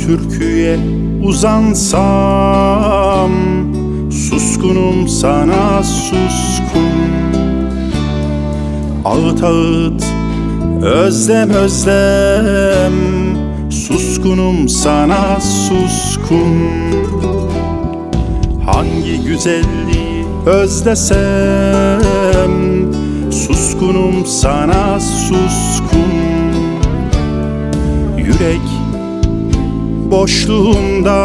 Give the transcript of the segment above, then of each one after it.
türküye uzansam, suskunum sana suskun. Ağıt ağıt özlem özlem, suskunum sana suskun. Hangi güzelliği özlesem, suskunum sana suskun. Yürek boşluğunda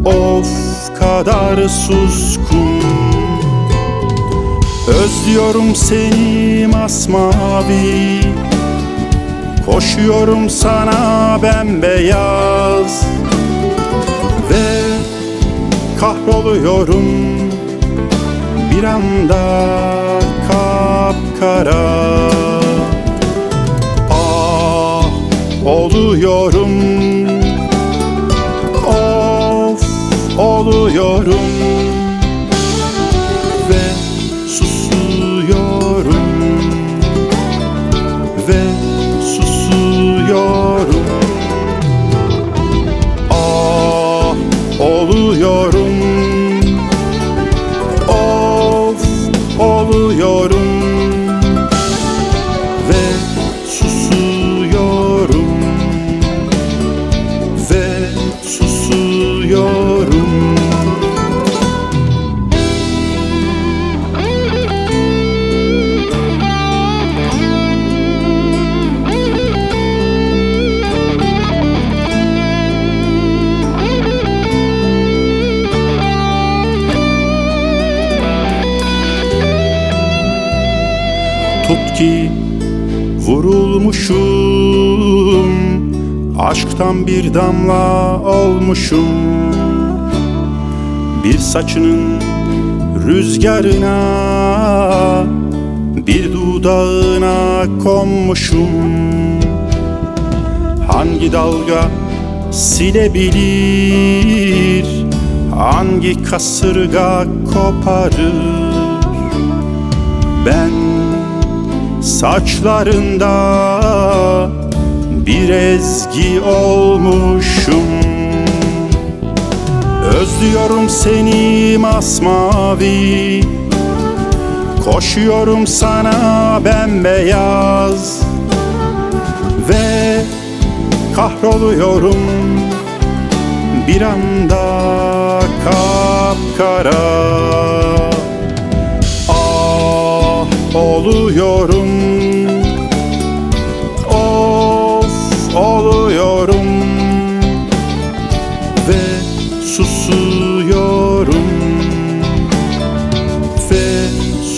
of kadar suskun. Özlüyorum seni masmavi, koşuyorum sana bembeyaz ve kahroluyorum bir anda kapkara. Ah oluyorum, of oluyorum ve susuyorum ve susuyorum. Ah oluyorum, of oluyorum ve susuyorum ve susuyorum. Tut ki vurulmuşum, aşktan bir damla olmuşum. Bir saçının rüzgarına, bir dudağına konmuşum. Hangi dalga silebilir, hangi kasırga koparır? Ben saçlarında bir ezgi olmuşum. Özlüyorum seni masmavi, koşuyorum sana bembeyaz ve kahroluyorum bir anda kapkara. Ah oluyorum, of oluyorum ve susuyorum ve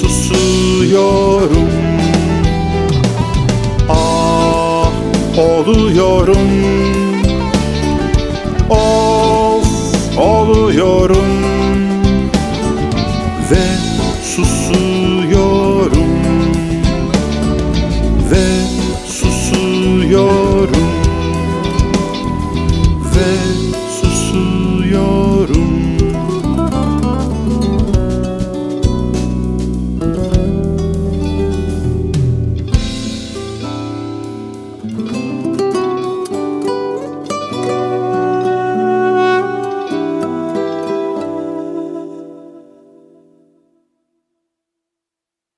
susuyorum. Ah oluyorum, of oluyorum ve